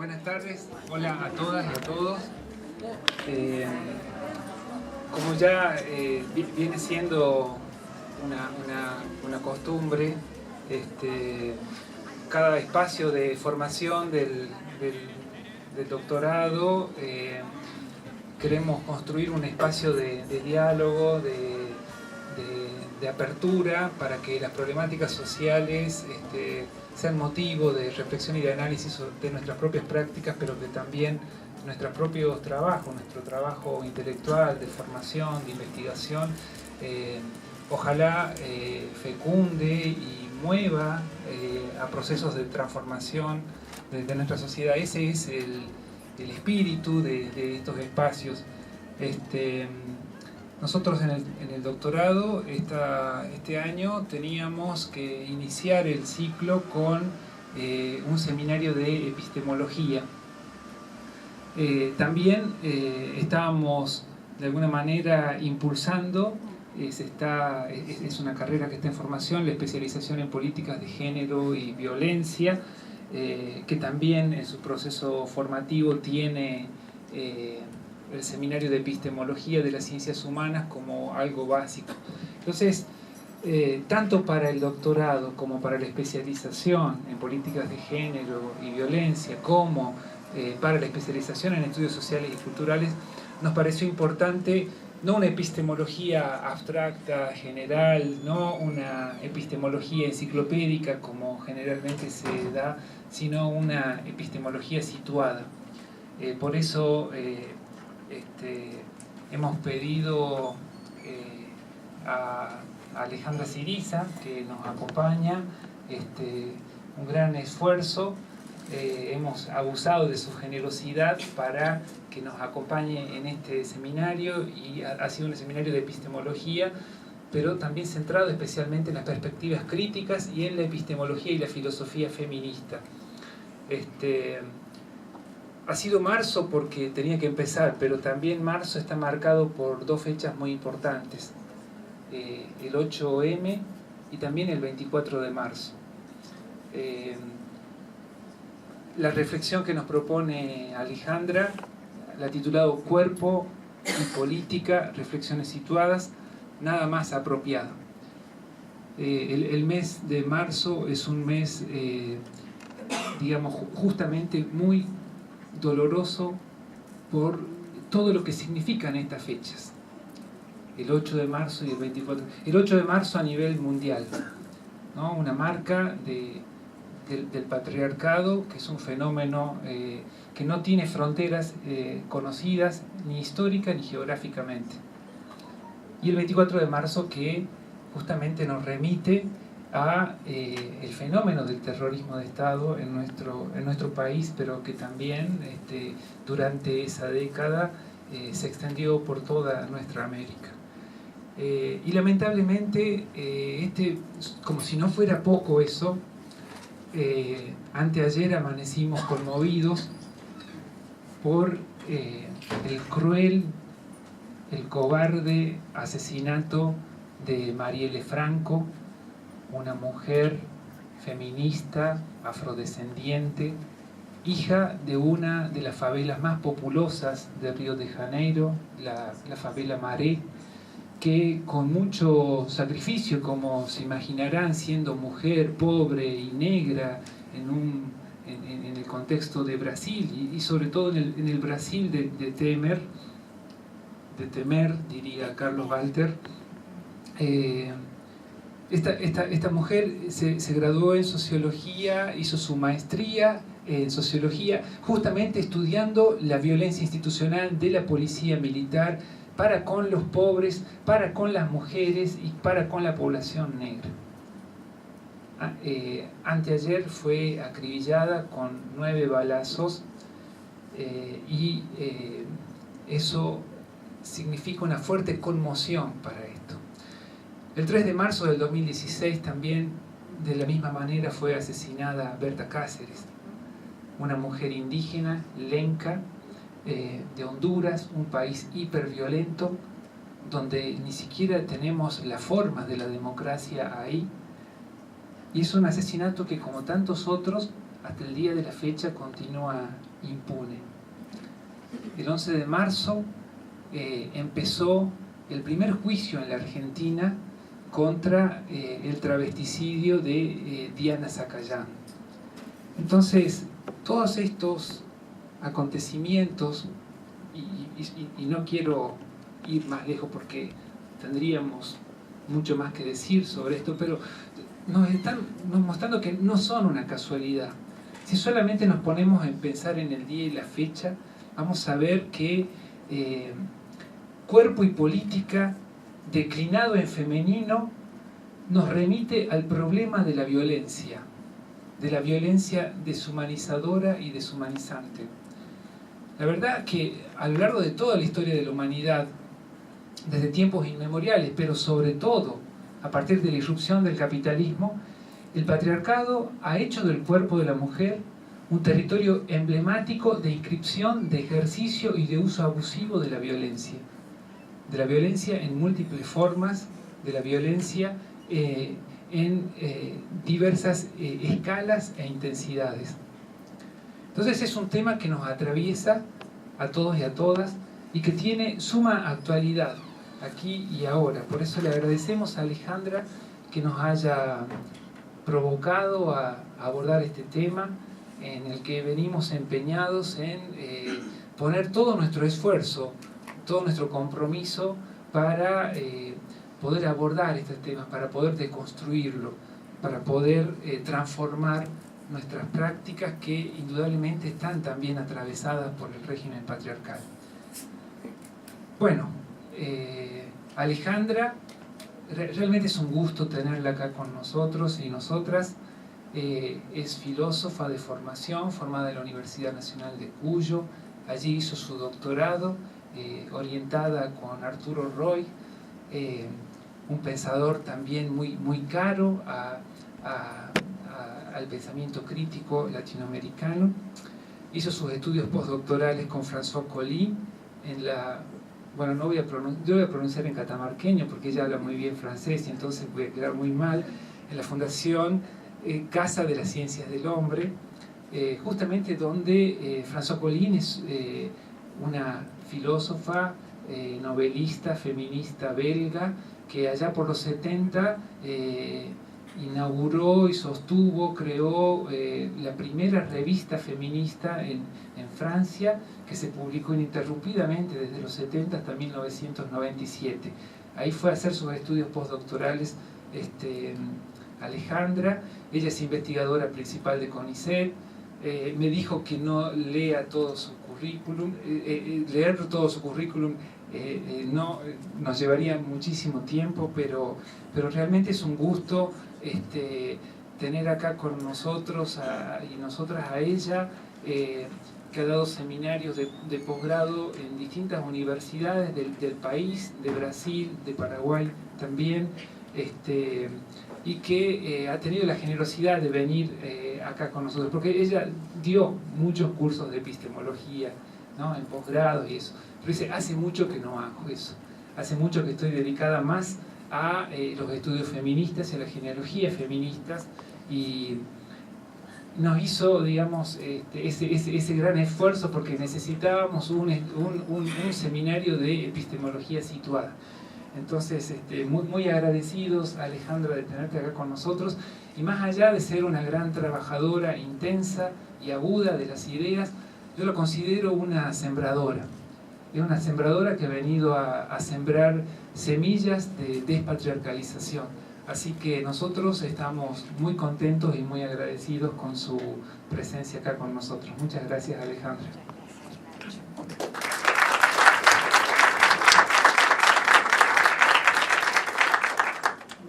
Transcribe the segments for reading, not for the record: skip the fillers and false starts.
Buenas tardes, hola a todas y a todos. Como ya viene siendo una costumbre, cada espacio de formación del doctorado queremos construir un espacio de diálogo, de apertura para que las problemáticas sociales sean motivo de reflexión y de análisis de nuestras propias prácticas, pero que también nuestros propios trabajos, nuestro trabajo intelectual, de formación, de investigación, ojalá fecunde y mueva a procesos de transformación de nuestra sociedad. Ese es el espíritu de estos espacios. Nosotros en el doctorado este año teníamos que iniciar el ciclo con un seminario de epistemología. También estábamos de alguna manera impulsando, es una carrera que está en formación, la especialización en políticas de género y violencia, que también en su proceso formativo tiene el seminario de epistemología de las ciencias humanas como algo básico. Entonces, tanto para el doctorado como para la especialización en políticas de género y violencia, como para la especialización en estudios sociales y culturales, nos pareció importante no una epistemología abstracta, general, no una epistemología enciclopédica como generalmente se da, sino una epistemología situada. Por eso hemos pedido a Alejandra Siriza, que nos acompaña, un gran esfuerzo. Hemos abusado de su generosidad para que nos acompañe en este seminario, y ha sido un seminario de epistemología, pero también centrado especialmente en las perspectivas críticas y en la epistemología y la filosofía feminista. Ha sido marzo porque tenía que empezar, pero también marzo está marcado por dos fechas muy importantes, el 8M y también el 24 de marzo. La reflexión que nos propone Alejandra, la ha titulado Cuerpo y Política, reflexiones situadas, nada más apropiado. El mes de marzo es un mes, digamos, justamente muy doloroso por todo lo que significan estas fechas, el 8 de marzo y el 24. El 8 de marzo a nivel mundial, ¿no? Una marca del patriarcado, que es un fenómeno que no tiene fronteras conocidas, ni históricas ni geográficamente. Y el 24 de marzo, que justamente nos remite a el fenómeno del terrorismo de Estado en nuestro país, pero que también durante esa década se extendió por toda nuestra América. Y lamentablemente, como si no fuera poco eso, anteayer amanecimos conmovidos por el cruel, el cobarde asesinato de Marielle Franco, una mujer feminista, afrodescendiente, hija de una de las favelas más populosas de Río de Janeiro, la favela Maré, que con mucho sacrificio, como se imaginarán, siendo mujer, pobre y negra en el contexto de Brasil, y sobre todo en el Brasil de temer, diría Carlos Walter. Esta mujer se graduó en sociología, hizo su maestría en sociología, justamente estudiando la violencia institucional de la policía militar para con los pobres, para con las mujeres y para con la población negra. Anteayer fue acribillada con 9 balazos y eso significa una fuerte conmoción para esto. El 3 de marzo del 2016 también, de la misma manera, fue asesinada Berta Cáceres, una mujer indígena, lenca, de Honduras, un país hiperviolento, donde ni siquiera tenemos la forma de la democracia ahí. Y es un asesinato que, como tantos otros, hasta el día de la fecha continúa impune. El 11 de marzo empezó el primer juicio en la Argentina contra el travesticidio de Diana Zacayán. Entonces, todos estos acontecimientos, y no quiero ir más lejos porque tendríamos mucho más que decir sobre esto, pero nos están mostrando que no son una casualidad. Si solamente nos ponemos a pensar en el día y la fecha, vamos a ver que cuerpo y política declinado en femenino nos remite al problema de la violencia deshumanizadora y deshumanizante. La verdad que a lo largo de toda la historia de la humanidad, desde tiempos inmemoriales, pero sobre todo a partir de la irrupción del capitalismo, el patriarcado ha hecho del cuerpo de la mujer un territorio emblemático de inscripción, de ejercicio y de uso abusivo de la violencia en múltiples formas, de la violencia en diversas escalas e intensidades. Entonces es un tema que nos atraviesa a todos y a todas y que tiene suma actualidad aquí y ahora. Por eso le agradecemos a Alejandra que nos haya provocado a abordar este tema en el que venimos empeñados en poner todo nuestro esfuerzo, todo nuestro compromiso para poder abordar estos temas, para poder deconstruirlo, para poder transformar nuestras prácticas que indudablemente están también atravesadas por el régimen patriarcal. Bueno, Alejandra, realmente es un gusto tenerla acá con nosotros y nosotras. Es filósofa de formación, formada en la Universidad Nacional de Cuyo. Allí hizo su doctorado, orientada con Arturo Roy, un pensador también muy caro al pensamiento crítico latinoamericano. Hizo sus estudios postdoctorales con François Colin en la... Bueno, yo voy a pronunciar en catamarqueño porque ella habla muy bien francés y entonces voy a quedar muy mal, en la Fundación Casa de las Ciencias del Hombre, justamente donde François Colin es una filósofa, novelista, feminista belga, que allá por los 70 inauguró y sostuvo, creó la primera revista feminista en Francia, que se publicó ininterrumpidamente desde los 70 hasta 1997. Ahí fue a hacer sus estudios postdoctorales Alejandra. Ella es investigadora principal de CONICET. Me dijo que no lea todo su currículum. Leer todo su currículum no nos llevaría muchísimo tiempo, pero realmente es un gusto tener acá con nosotros y nosotras a ella, que ha dado seminarios de posgrado en distintas universidades del país, de Brasil, de Paraguay también, y que ha tenido la generosidad de venir acá con nosotros, porque ella dio muchos cursos de epistemología, ¿no?, en posgrado y eso. Pero dice, hace mucho que no hago eso, hace mucho que estoy dedicada más a los estudios feministas y a la genealogía feministas, y nos hizo, digamos, ese gran esfuerzo porque necesitábamos un seminario de epistemología situada. Entonces, muy agradecidos, Alejandra, de tenerte acá con nosotros, y más allá de ser una gran trabajadora intensa y aguda de las ideas, yo la considero una sembradora. Es una sembradora que ha venido a sembrar semillas de despatriarcalización. Así que nosotros estamos muy contentos y muy agradecidos con su presencia acá con nosotros. Muchas gracias, Alejandra.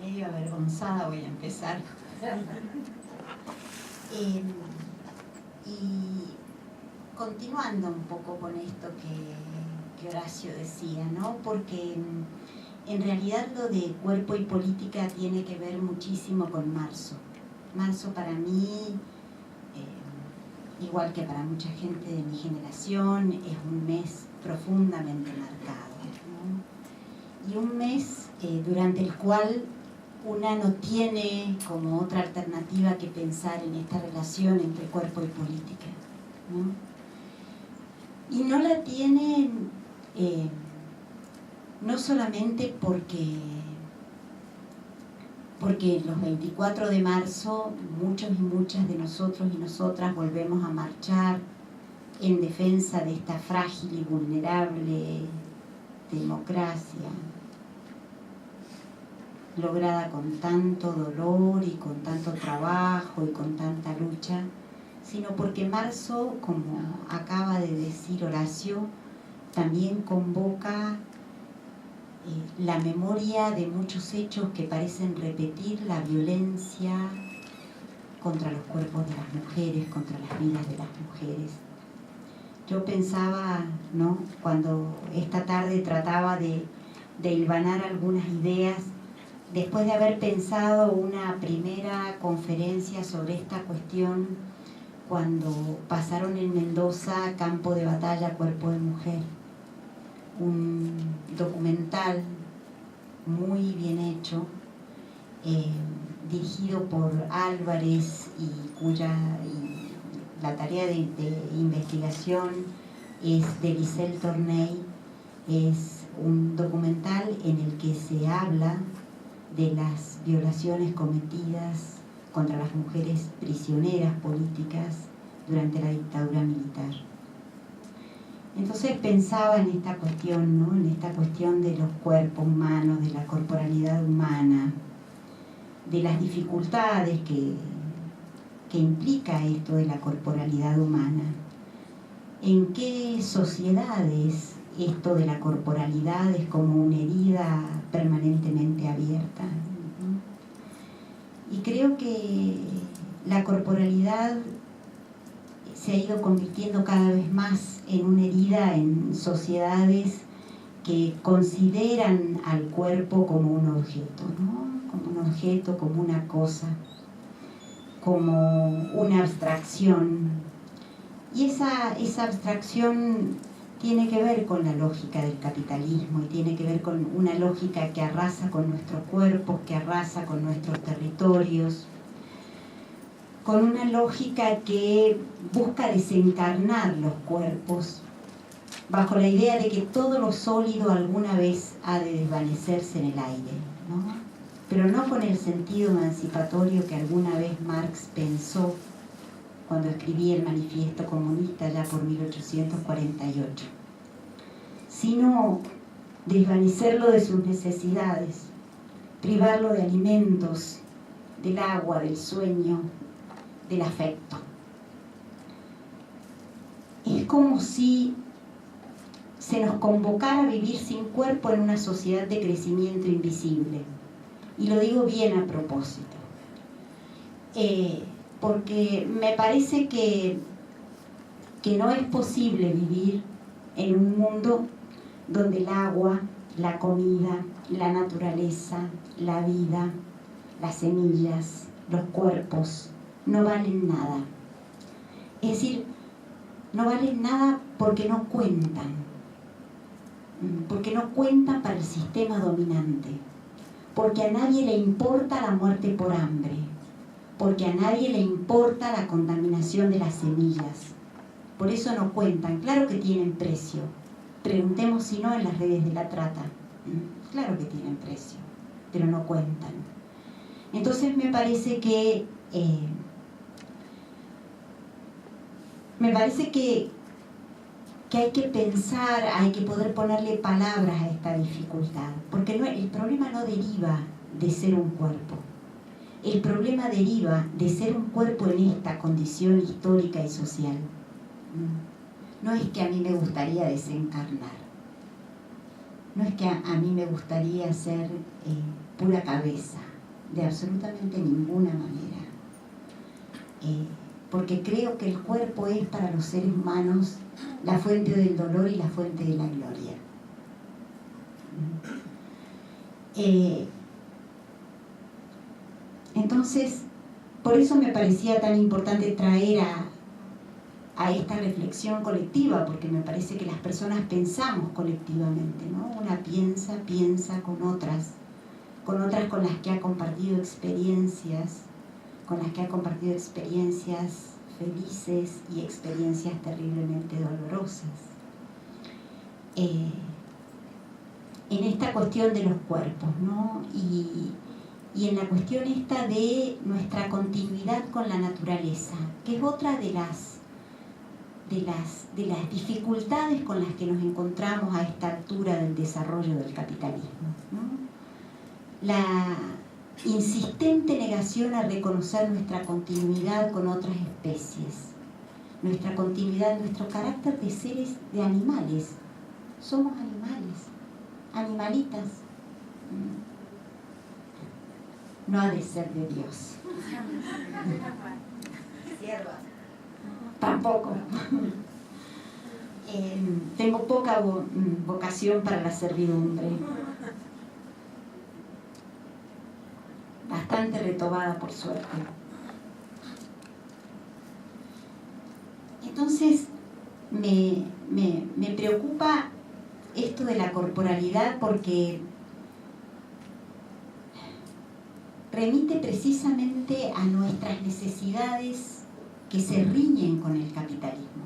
Medio avergonzada voy a empezar. Y continuando un poco con esto que Horacio decía, ¿no? Porque en realidad lo de cuerpo y política tiene que ver muchísimo con marzo. Marzo para mí, igual que para mucha gente de mi generación, es un mes profundamente marcado, ¿no? Y un mes durante el cual una no tiene como otra alternativa que pensar en esta relación entre cuerpo y política, ¿no? Y no la tienen no solamente porque los 24 de marzo muchos y muchas de nosotros y nosotras volvemos a marchar en defensa de esta frágil y vulnerable democracia, lograda con tanto dolor y con tanto trabajo y con tanta lucha, sino porque marzo, como acaba de decir Horacio, también convoca la memoria de muchos hechos que parecen repetir la violencia contra los cuerpos de las mujeres, contra las vidas de las mujeres. Yo pensaba, ¿no?, cuando esta tarde trataba de hilvanar algunas ideas, después de haber pensado una primera conferencia sobre esta cuestión, cuando pasaron en Mendoza Campo de Batalla, Cuerpo de Mujer, un documental muy bien hecho, dirigido por Álvarez y la tarea de investigación es de Lisel Torney. Es un documental en el que se habla de las violaciones cometidas contra las mujeres prisioneras políticas durante la dictadura militar. Entonces pensaba en esta cuestión, ¿no?, en esta cuestión de los cuerpos humanos, de la corporalidad humana, de las dificultades que implica esto de la corporalidad humana. ¿En qué sociedades esto de la corporalidad es como una herida permanentemente abierta? Y creo que la corporalidad se ha ido convirtiendo cada vez más en una herida en sociedades que consideran al cuerpo como un objeto, ¿no?, como un objeto, como una cosa, como una abstracción. Y esa abstracción tiene que ver con la lógica del capitalismo y tiene que ver con una lógica que arrasa con nuestros cuerpos, que arrasa con nuestros territorios, con una lógica que busca desencarnar los cuerpos bajo la idea de que todo lo sólido alguna vez ha de desvanecerse en el aire, ¿no?, pero no con el sentido emancipatorio que alguna vez Marx pensó cuando escribía el Manifiesto Comunista ya por 1848, sino desvanecerlo de sus necesidades, privarlo de alimentos, del agua, del sueño, del afecto. Es como si se nos convocara a vivir sin cuerpo en una sociedad de crecimiento invisible. Y lo digo bien a propósito, porque me parece que no es posible vivir en un mundo donde el agua, la comida, la naturaleza, la vida, las semillas, los cuerpos no valen nada. Es decir, no valen nada porque no cuentan para el sistema dominante, porque a nadie le importa la muerte por hambre, porque a nadie le importa la contaminación de las semillas. Por eso no cuentan. Claro que tienen precio. Preguntemos si no en las redes de la trata. Claro que tienen precio, pero no cuentan. Entonces me parece que hay que pensar, hay que poder ponerle palabras a esta dificultad, porque el problema no deriva de ser un cuerpo. El problema deriva de ser un cuerpo en esta condición histórica y social. No es que a mí me gustaría desencarnar, no es que a mí me gustaría ser pura cabeza, de absolutamente ninguna manera. Porque creo que el cuerpo es para los seres humanos la fuente del dolor y la fuente de la gloria. Entonces, por eso me parecía tan importante traer a esta reflexión colectiva, porque me parece que las personas pensamos colectivamente, ¿no? Una piensa con otras, con otras con las que ha compartido experiencias, felices y experiencias terriblemente dolorosas. En esta cuestión de los cuerpos, ¿no? Y en la cuestión esta de nuestra continuidad con la naturaleza, que es otra de las dificultades con las que nos encontramos a esta altura del desarrollo del capitalismo, ¿no? La insistente negación a reconocer nuestra continuidad con otras especies, nuestra continuidad, nuestro carácter de seres, de animales. Somos animales, animalitas. No ha de ser de Dios. Siervas. Tampoco. Tengo poca vocación para la servidumbre. Bastante retobada, por suerte. Entonces, me preocupa esto de la corporalidad porque remite precisamente a nuestras necesidades que se riñen con el capitalismo.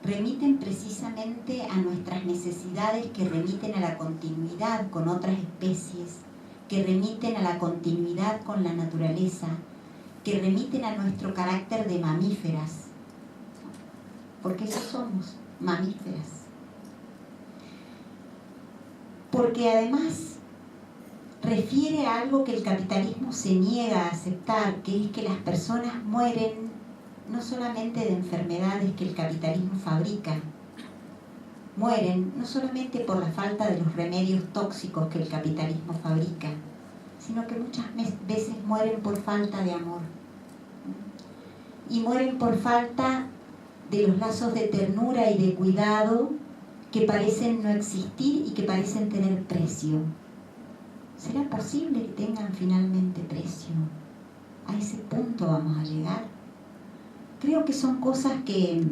Remiten precisamente a nuestras necesidades que remiten a la continuidad con otras especies, que remiten a la continuidad con la naturaleza, que remiten a nuestro carácter de mamíferas, porque eso somos, mamíferas. Porque además refiere a algo que el capitalismo se niega a aceptar, que es que las personas mueren no solamente de enfermedades que el capitalismo fabrica, mueren no solamente por la falta de los remedios tóxicos que el capitalismo fabrica, sino que muchas veces mueren por falta de amor. Y mueren por falta de los lazos de ternura y de cuidado que parecen no existir y que parecen tener precio. ¿Será posible que tengan finalmente precio? ¿A ese punto vamos a llegar? Creo que son cosas que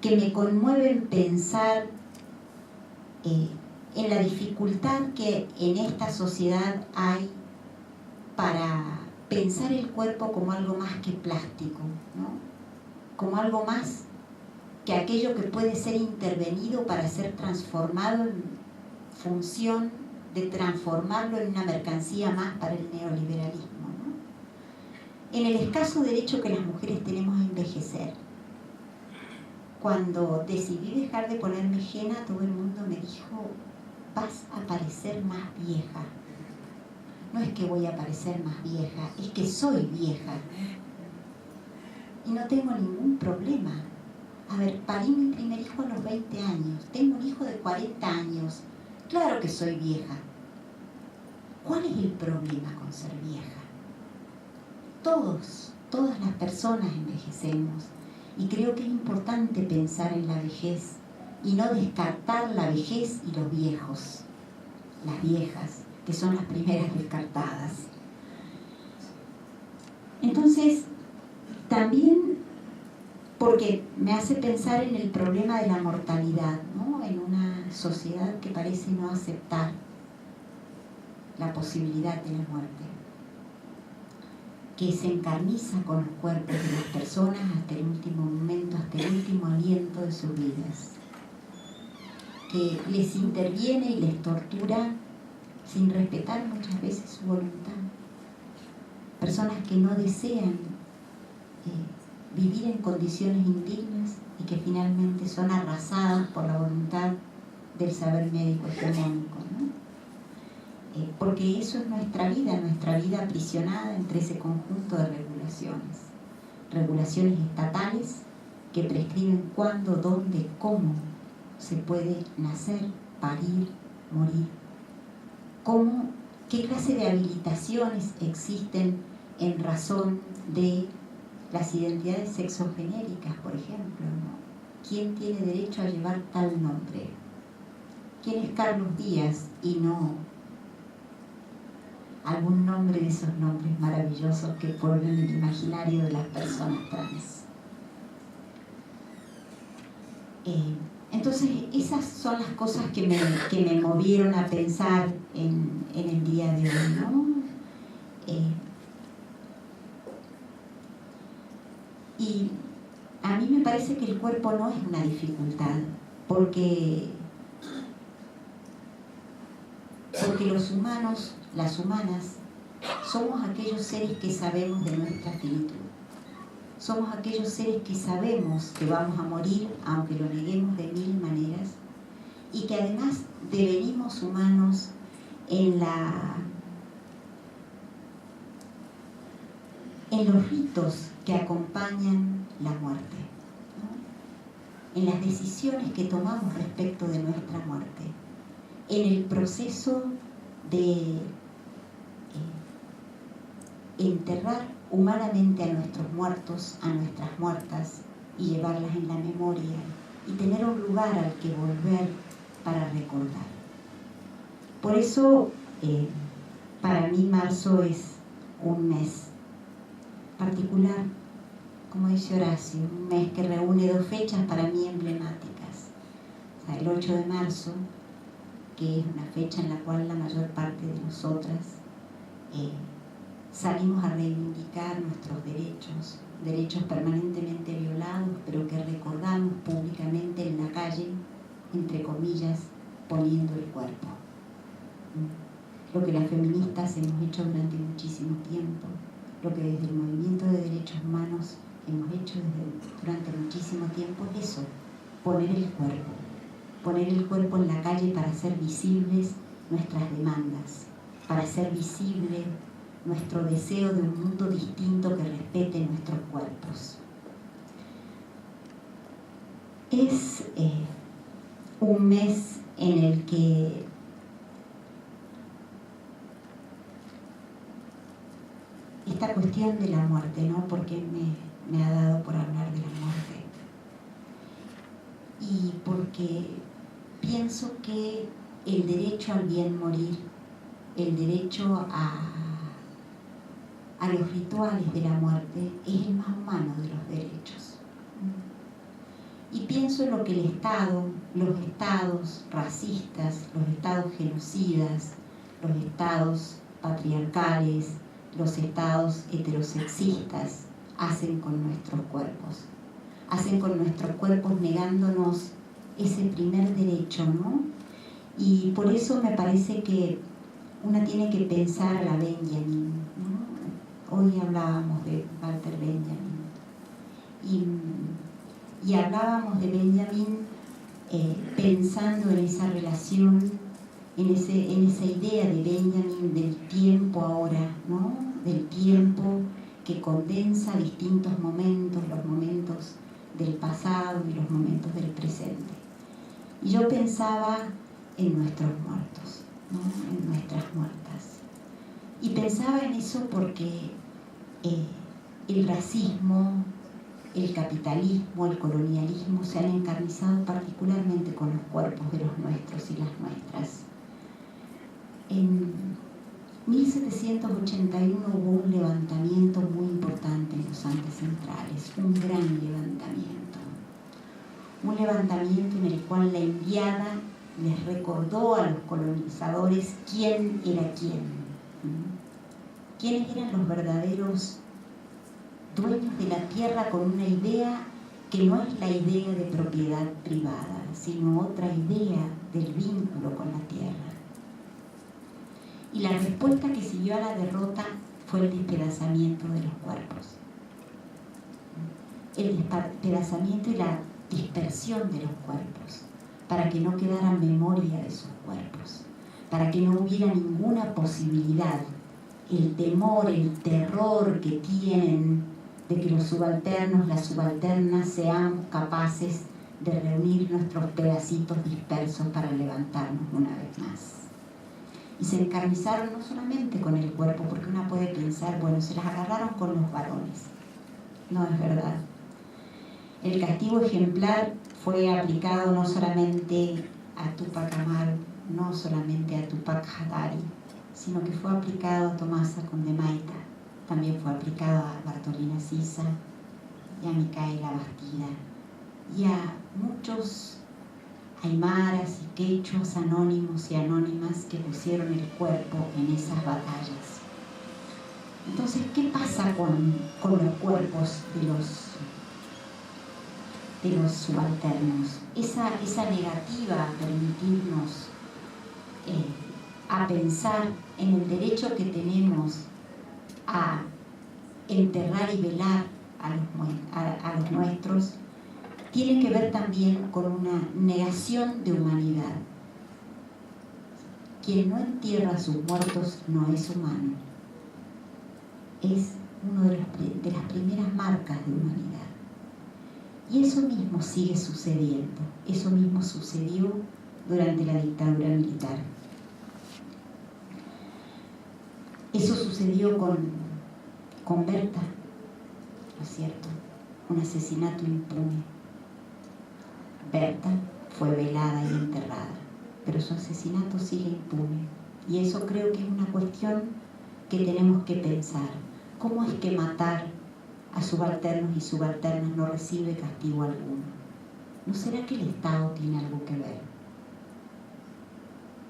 me conmueven pensar en la dificultad que en esta sociedad hay para pensar el cuerpo como algo más que plástico, ¿no? Como algo más que aquello que puede ser intervenido para ser transformado en función de transformarlo en una mercancía más para el neoliberalismo, ¿no? En el escaso derecho que las mujeres tenemos a envejecer. Cuando decidí dejar de ponerme henna, todo el mundo me dijo: vas a parecer más vieja. No es que voy a parecer más vieja, es que soy vieja. Y no tengo ningún problema. A ver, parí mi primer hijo a los 20 años. Tengo un hijo de 40 años. Claro que soy vieja. ¿Cuál es el problema con ser vieja? Todas las personas envejecemos. Y creo que es importante pensar en la vejez y no descartar la vejez y los viejos. Las viejas, que son las primeras descartadas. Entonces, también porque me hace pensar en el problema de la mortalidad, ¿no? En una sociedad que parece no aceptar la posibilidad de la muerte, que se encarniza con los cuerpos de las personas hasta el último momento, hasta el último aliento de sus vidas, que les interviene y les tortura sin respetar muchas veces su voluntad. Personas que no desean vivir en condiciones indignas y que finalmente son arrasadas por la voluntad del saber médico hegemónico, ¿no? Porque eso es nuestra vida aprisionada entre ese conjunto de regulaciones estatales que prescriben cuándo, dónde, cómo se puede nacer, parir, morir, qué clase de habilitaciones existen en razón de las identidades sexogenéricas, por ejemplo, ¿no? ¿Quién tiene derecho a llevar tal nombre? ¿Quién es Carlos Díaz y no algún nombre de esos nombres maravillosos que forman el imaginario de las personas trans? Entonces, esas son las cosas que me movieron a pensar en el día de hoy, ¿no? Y a mí me parece que el cuerpo no es una dificultad, porque los humanos, las humanas, somos aquellos seres que sabemos de nuestra finitud. Somos aquellos seres que sabemos que vamos a morir, aunque lo neguemos de mil maneras, y que además devenimos humanos en los ritos que acompañan la muerte, ¿no? En las decisiones que tomamos respecto de nuestra muerte, en el proceso de enterrar humanamente a nuestros muertos, a nuestras muertas, y llevarlas en la memoria y tener un lugar al que volver para recordar. Por eso, para mí marzo es un mes particular, como dice Horacio, un mes que reúne dos fechas para mí emblemáticas. O sea, el 8 de marzo, que es una fecha en la cual la mayor parte de nosotras salimos a reivindicar nuestros derechos permanentemente violados, pero que recordamos públicamente en la calle, entre comillas, poniendo el cuerpo. Lo que las feministas hemos hecho durante muchísimo tiempo, lo que desde el movimiento de derechos humanos hemos hecho durante muchísimo tiempo, es eso, poner el cuerpo en la calle para hacer visibles nuestras demandas, para hacer visible nuestro deseo de un mundo distinto que respete nuestros cuerpos. Es un mes en el que esta cuestión de la muerte, ¿no? Porque me ha dado por hablar de la muerte. Y porque pienso que el derecho al bien morir, el derecho a los rituales de la muerte, es el más humano de los derechos. Y pienso en lo que el Estado, los estados racistas, los estados genocidas, los estados patriarcales, los estados heterosexistas hacen con nuestros cuerpos. Hacen con nuestros cuerpos negándonos ese primer derecho, ¿no? Y por eso me parece que una tiene que pensar a la Benjamin, ¿no? Hoy hablábamos de Walter Benjamin y hablábamos de Benjamin pensando en esa relación, en esa idea de Benjamin del tiempo ahora, ¿no? Del tiempo que condensa distintos momentos, los momentos del pasado y los momentos del presente. Y yo pensaba en nuestros muertos, ¿no? En nuestras muertas. Y pensaba en eso porque el racismo, el capitalismo, el colonialismo se han encarnizado particularmente con los cuerpos de los nuestros y las nuestras. En 1781 hubo un levantamiento muy importante en los Andes centrales, un gran levantamiento. Un levantamiento en el cual la enviada les recordó a los colonizadores quién era quién. ¿Quiénes eran los verdaderos dueños de la tierra con una idea que no es la idea de propiedad privada, sino otra idea del vínculo con la tierra? Y la respuesta que siguió a la derrota fue el despedazamiento de los cuerpos. El despedazamiento y la dispersión de los cuerpos, para que no quedara memoria de sus cuerpos, para que no hubiera ninguna posibilidad. El temor, el terror que tienen de que los subalternos, las subalternas seamos capaces de reunir nuestros pedacitos dispersos para levantarnos una vez más. Y se encarnizaron no solamente con el cuerpo, porque uno puede pensar, bueno, se las agarraron con los varones. No es verdad. El castigo ejemplar fue aplicado no solamente a Tupac Amaru, no solamente a Tupac Hadari, sino que fue aplicado a Tomasa Condemaita, también fue aplicado a Bartolina Sisa y a Micaela Bastida y a muchos aymaras y quechuas anónimos y anónimas que pusieron el cuerpo en esas batallas. Entonces, ¿qué pasa con los cuerpos de los subalternos? Esa negativa a permitirnos a pensar en el derecho que tenemos a enterrar y velar a los nuestros, tiene que ver también con una negación de humanidad. Quien no entierra a sus muertos no es humano. Es una de las primeras marcas de humanidad. Y eso mismo sigue sucediendo. Eso mismo sucedió durante la dictadura militar. Eso sucedió con Berta, ¿no es cierto? Un asesinato impune. Berta fue velada y enterrada, pero su asesinato sigue impune. Y eso creo que es una cuestión que tenemos que pensar. ¿Cómo es que matar a subalternos y subalternas no recibe castigo alguno? ¿No será que el Estado tiene algo que ver?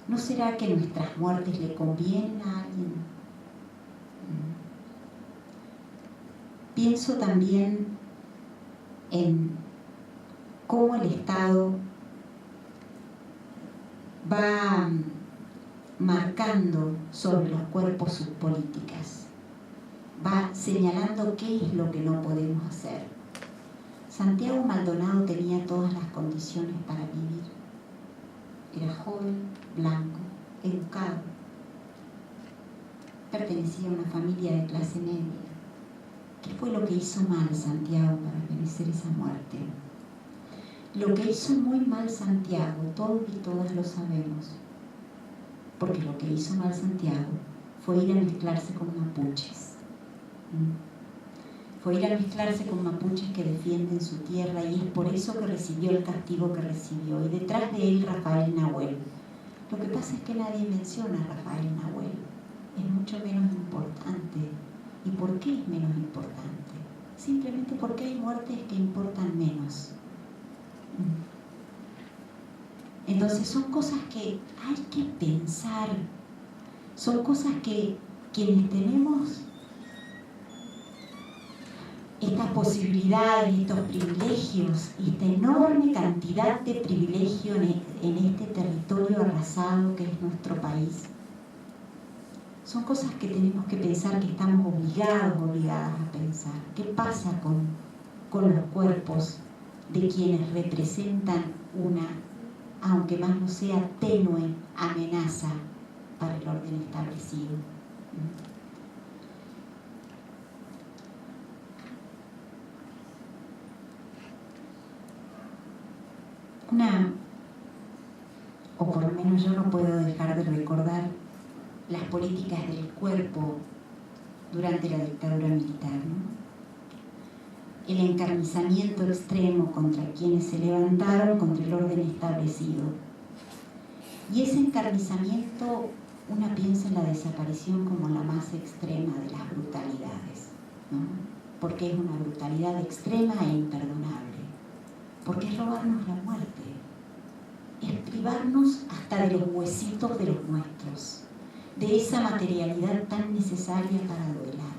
¿No será que nuestras muertes le convienen a alguien? Pienso también en cómo el Estado va marcando sobre los cuerpos sus políticas, va señalando qué es lo que no podemos hacer. Santiago Maldonado tenía todas las condiciones para vivir. Era joven, blanco, educado, pertenecía a una familia de clase media. ¿Qué fue lo que hizo mal Santiago para merecer esa muerte? Lo que hizo muy mal Santiago, todos y todas lo sabemos, porque lo que hizo mal Santiago fue ir a mezclarse con mapuches. Fue ir a mezclarse con mapuches que defienden su tierra, y es por eso que recibió el castigo que recibió. Y detrás de él, Rafael Nahuel. Lo que pasa es que nadie menciona a Rafael Nahuel. Es mucho menos importante. ¿Y por qué es menos importante? Simplemente porque hay muertes que importan menos. Entonces son cosas que hay que pensar. Son cosas que quienes tenemos estas posibilidades, estos privilegios, esta enorme cantidad de privilegio en este territorio arrasado que es nuestro país, son cosas que tenemos que pensar, que estamos obligadas a pensar. ¿Qué pasa con los cuerpos de quienes representan una, aunque más no sea tenue, amenaza para el orden establecido? O por lo menos yo no puedo dejar de recordar las políticas del cuerpo durante la dictadura militar, ¿no? El encarnizamiento extremo contra quienes se levantaron contra el orden establecido. Y ese encarnizamiento, una piensa en la desaparición como la más extrema de las brutalidades, ¿no? Porque es una brutalidad extrema e imperdonable. Porque es robarnos la muerte. Es privarnos hasta de los huesitos de los nuestros, de esa materialidad tan necesaria para duelar.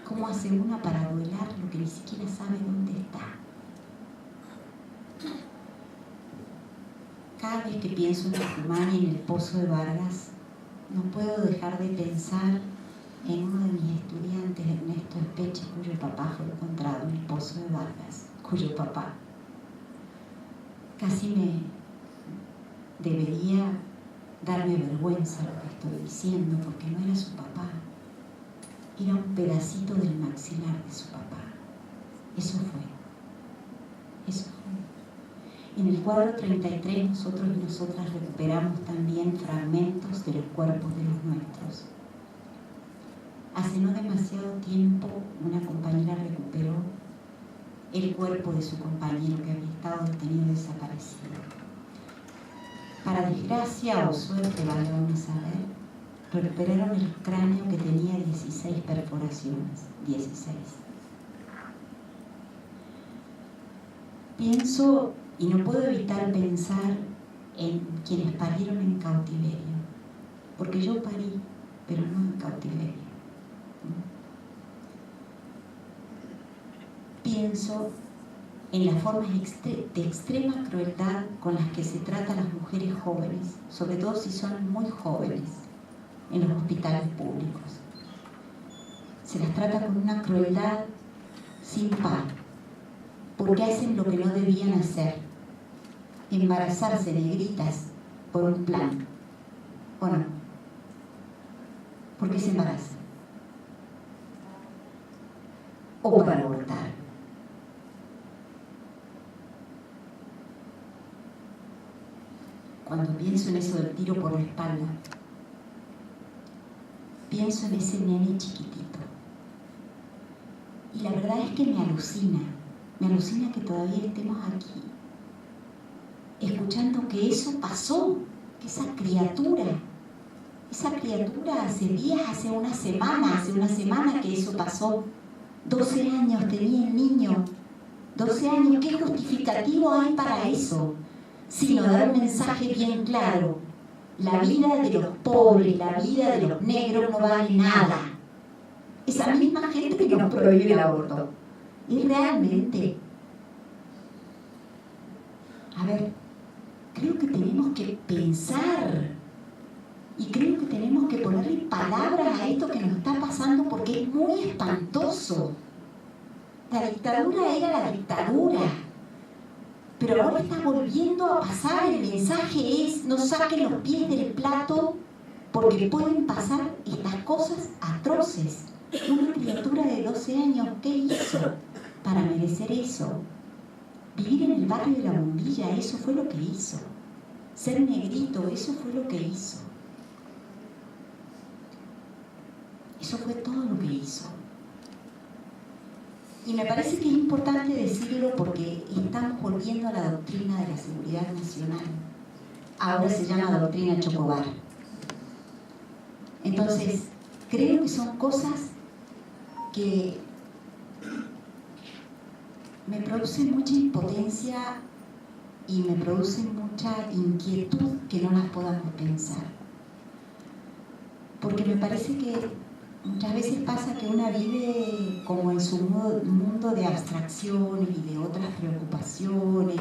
¿Cómo hace una para duelar lo que ni siquiera sabe dónde está? Cada vez que pienso en Tucumán y en el Pozo de Vargas, no puedo dejar de pensar en uno de mis estudiantes, Ernesto Espeche, cuyo papá fue encontrado en el Pozo de Vargas, cuyo papá casi me debería darme vergüenza lo que estoy diciendo, porque no era su papá, era un pedacito del maxilar de su papá. Eso fue. En el cuadro 33 nosotros y nosotras recuperamos también fragmentos de los cuerpos de los nuestros. Hace no demasiado tiempo una compañera recuperó el cuerpo de su compañero que había estado detenido y desaparecido. Para desgracia o suerte, vaya uno a saber, recuperaron el cráneo que tenía 16 perforaciones. 16. Pienso Y no puedo evitar pensar en quienes parieron en cautiverio, porque yo parí, pero no en cautiverio. Pienso en las formas de extrema crueldad con las que se trata a las mujeres jóvenes, sobre todo si son muy jóvenes, en los hospitales públicos. Se las trata con una crueldad sin par, porque hacen lo que no debían hacer: embarazarse negritas por un plan, ¿o no? ¿Por qué se embarazan? O para abortar. Cuando pienso en eso del tiro por la espalda, pienso en ese nene chiquitito. Y la verdad es que me alucina que todavía estemos aquí, escuchando que eso pasó, que esa criatura hace días, hace una semana que eso pasó. 12 años tenía el niño, 12 años, ¿qué justificativo hay para eso? Sino dar un mensaje bien claro: la vida de los pobres, la vida de los negros no vale nada. Esa misma gente que nos prohíbe el aborto. Y realmente, a ver, creo que tenemos que pensar y creo que tenemos que ponerle palabras a esto que nos está pasando, porque es muy espantoso. La dictadura era la dictadura, pero ahora está volviendo a pasar. El mensaje es: no saquen los pies del plato, porque pueden pasar estas cosas atroces. Una criatura de 12 años, ¿qué hizo para merecer eso? Vivir en el barrio de la Bombilla, eso fue lo que hizo. Ser negrito, eso fue lo que hizo. Eso fue todo lo que hizo. Y me parece que es importante decirlo porque estamos volviendo a la doctrina de la seguridad nacional. Ahora se llama doctrina Chocobar. Entonces, creo que son cosas que me producen mucha impotencia y me producen mucha inquietud que no las podamos pensar. Porque me parece que muchas veces pasa que una vive como en su mundo de abstracciones y de otras preocupaciones,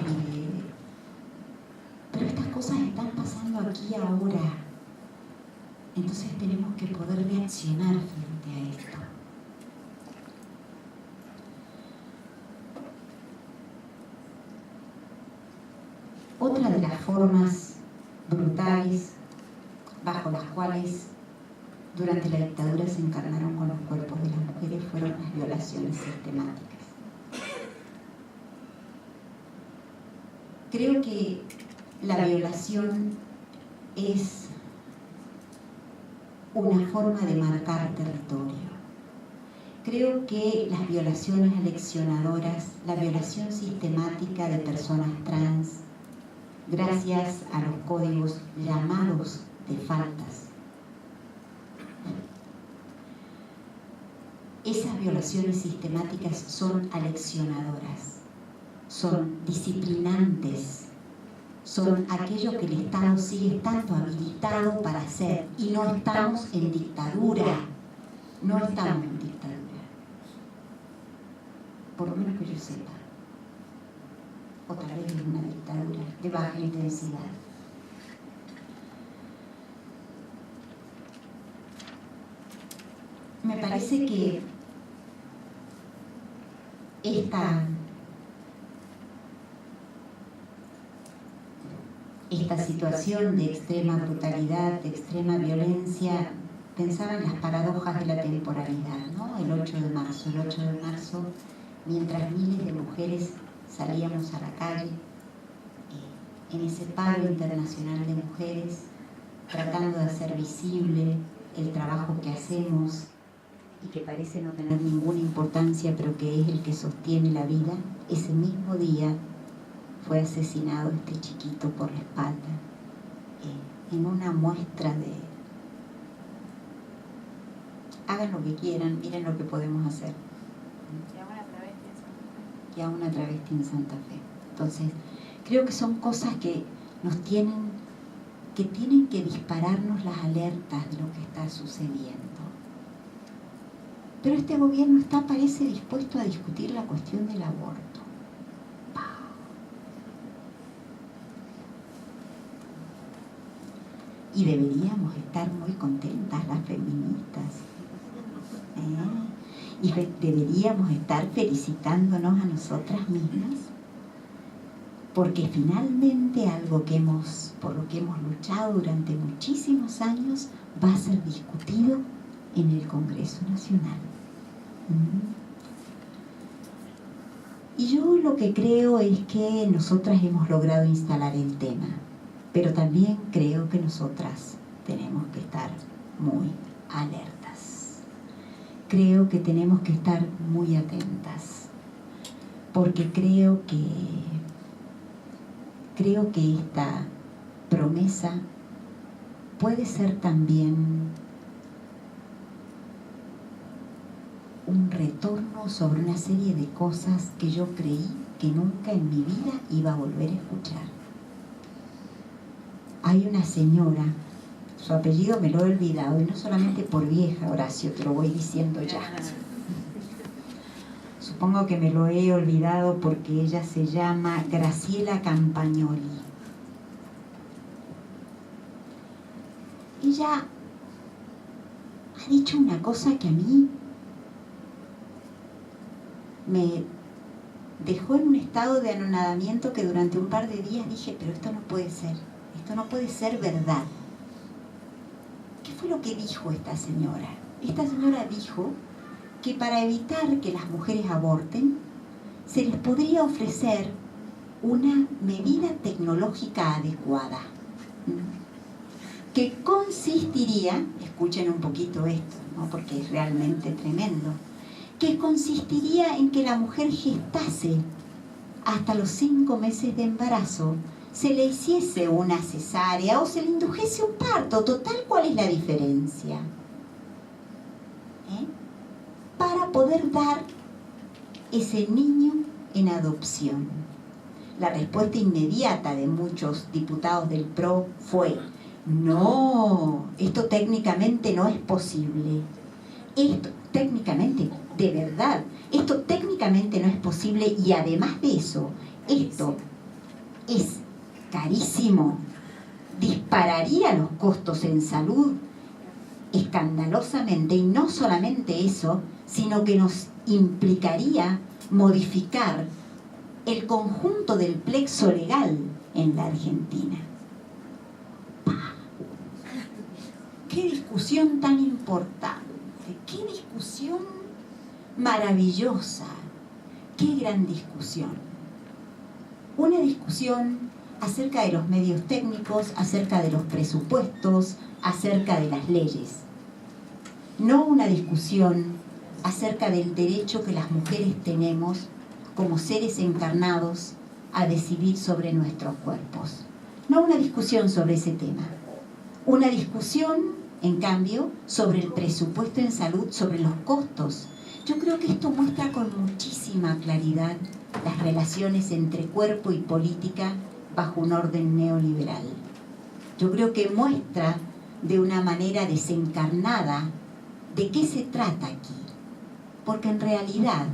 pero estas cosas están pasando aquí ahora. Entonces tenemos que poder reaccionar frente a esto. Otra de las formas brutales bajo las cuales durante la dictadura se encarnaron con los cuerpos de las mujeres fueron las violaciones sistemáticas. Creo que la violación es una forma de marcar territorio. Creo que las violaciones aleccionadoras, la violación sistemática de personas trans, gracias a los códigos llamados de faltas, esas violaciones sistemáticas son aleccionadoras, son disciplinantes, son aquello que el Estado sigue estando habilitado para hacer. Y no estamos en dictadura, no estamos en dictadura, por lo menos que yo sepa. Otra vez es una dictadura de baja intensidad. Me parece que esta situación de extrema brutalidad, de extrema violencia, pensaba en las paradojas de la temporalidad, ¿no? El 8 de marzo, mientras miles de mujeres salíamos a la calle, en ese paro internacional de mujeres, tratando de hacer visible el trabajo que hacemos y que parece no tener ninguna importancia, pero que es el que sostiene la vida. Ese mismo día fue asesinado este chiquito por la espalda, en una muestra de hagan lo que quieran, miren lo que podemos hacer. Y a una travesti en Santa Fe. Y a una travesti en Santa Fe. Entonces, Creo que son cosas que tienen que dispararnos las alertas de lo que está sucediendo. Pero este gobierno parece dispuesto a discutir la cuestión del aborto. Y deberíamos estar muy contentas las feministas. Y deberíamos estar felicitándonos a nosotras mismas, porque finalmente algo por lo que hemos luchado durante muchísimos años va a ser discutido en el Congreso Nacional. Y yo lo que creo es que nosotras hemos logrado instalar el tema, pero también creo que nosotras tenemos que estar muy alertas. Creo que tenemos que estar muy atentas, porque creo que esta promesa puede ser también un retorno sobre una serie de cosas que yo creí que nunca en mi vida iba a volver a escuchar. Hay una señora, su apellido me lo he olvidado, y no solamente por vieja, Horacio, te lo voy diciendo ya. Supongo que me lo he olvidado porque ella se llama Graciela Campagnoli. Ella ha dicho una cosa que a mí me dejó en un estado de anonadamiento que durante un par de días dije, pero esto no puede ser verdad. ¿Qué fue lo que dijo esta señora? Esta señora dijo que para evitar que las mujeres aborten, se les podría ofrecer una medida tecnológica adecuada, que consistiría, escuchen un poquito esto, ¿no? Porque es realmente tremendo, que consistiría en que la mujer gestase hasta los 5 meses de embarazo, se le hiciese una cesárea o se le indujese un parto. Total, ¿cuál es la diferencia? Para poder dar ese niño en adopción. La respuesta inmediata de muchos diputados del PRO fue: no, esto técnicamente no es posible. Esto técnicamente, de verdad, esto técnicamente no es posible, y además de eso, esto es carísimo, dispararía los costos en salud escandalosamente, y no solamente eso, sino que nos implicaría modificar el conjunto del plexo legal en la Argentina. ¡Qué discusión tan importante! ¡Qué discusión maravillosa! ¡Qué gran discusión! Una discusión acerca de los medios técnicos, acerca de los presupuestos, acerca de las leyes. No una discusión acerca del derecho que las mujeres tenemos como seres encarnados a decidir sobre nuestros cuerpos. No una discusión sobre ese tema. Una discusión, en cambio, sobre el presupuesto en salud, sobre los costos. Yo creo que esto muestra con muchísima claridad las relaciones entre cuerpo y política bajo un orden neoliberal. Yo creo que muestra de una manera desencarnada de qué se trata aquí. Porque en realidad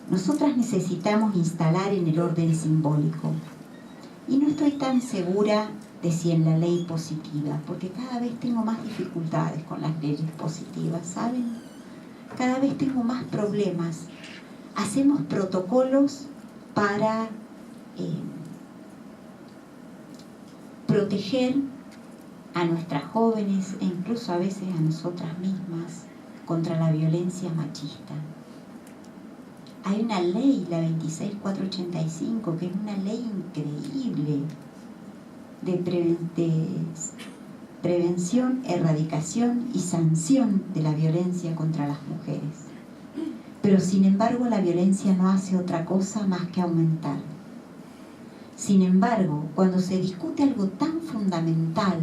nosotras necesitamos instalar en el orden simbólico. Y no estoy tan segura de si en la ley positiva, porque cada vez tengo más dificultades con las leyes positivas, ¿saben? Cada vez tengo más problemas. Hacemos protocolos para proteger a nuestras jóvenes e incluso a veces a nosotras mismas contra la violencia machista. Hay una ley, la 26485, que es una ley increíble de prevención, erradicación y sanción de la violencia contra las mujeres. Pero sin embargo la violencia no hace otra cosa más que aumentar. Sin embargo, cuando se discute algo tan fundamental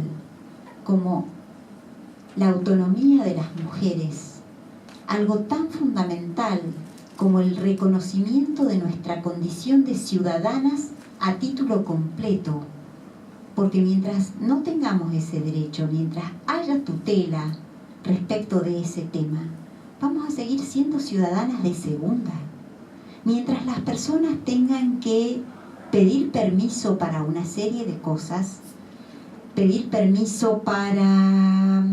como la autonomía de las mujeres, algo tan fundamental como el reconocimiento de nuestra condición de ciudadanas a título completo, porque mientras no tengamos ese derecho, mientras haya tutela respecto de ese tema, vamos a seguir siendo ciudadanas de segunda. Mientras las personas tengan que pedir permiso para una serie de cosas, pedir permiso para...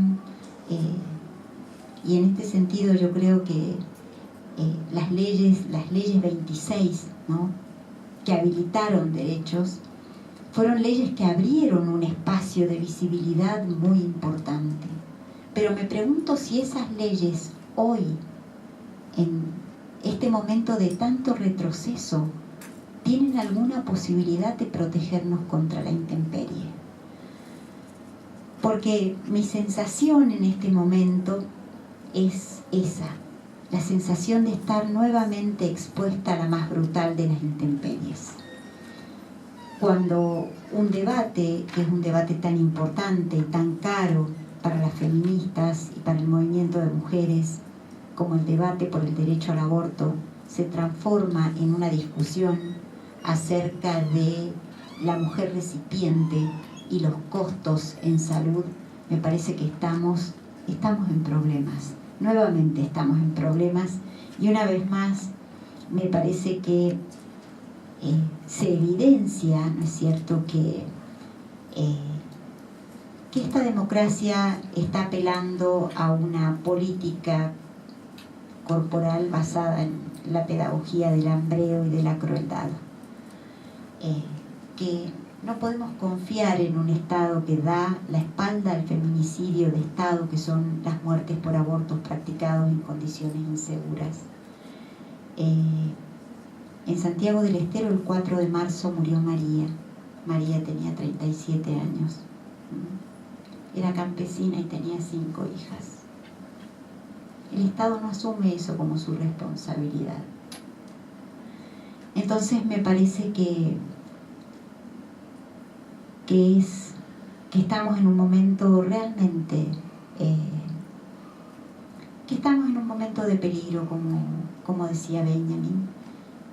y en este sentido yo creo que las leyes 26, ¿no?, que habilitaron derechos, fueron leyes que abrieron un espacio de visibilidad muy importante. Pero me pregunto si esas leyes hoy, en este momento de tanto retroceso, tienen alguna posibilidad de protegernos contra la intemperie. Porque mi sensación en este momento es esa, la sensación de estar nuevamente expuesta a la más brutal de las intemperies. Cuando un debate, que es un debate tan importante y tan caro para las feministas y para el movimiento de mujeres, como el debate por el derecho al aborto, se transforma en una discusión acerca de la mujer recipiente y los costos en salud, me parece que estamos en problemas. Nuevamente estamos en problemas, y una vez más me parece que se evidencia, ¿no es cierto?, que esta democracia está apelando a una política corporal basada en la pedagogía del hambreo y de la crueldad, que no podemos confiar en un Estado que da la espalda al feminicidio de Estado, que son las muertes por abortos practicados en condiciones inseguras. En Santiago del Estero, el 4 de marzo, murió María. María tenía 37 años. Era campesina y tenía 5 hijas. El Estado no asume eso como su responsabilidad. Entonces me parece que estamos en un momento realmente, que estamos en un momento de peligro, como decía Benjamin,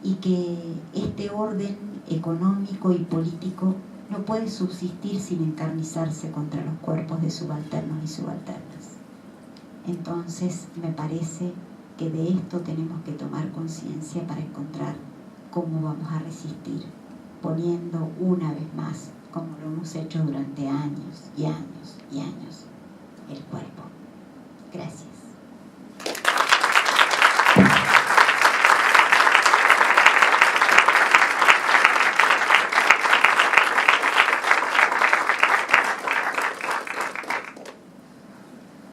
y que este orden económico y político no puede subsistir sin encarnizarse contra los cuerpos de subalternos y subalternas. Entonces me parece que de esto tenemos que tomar conciencia para encontrar cómo vamos a resistir, poniendo una vez más, como lo hemos hecho durante años y años y años, el cuerpo. Gracias.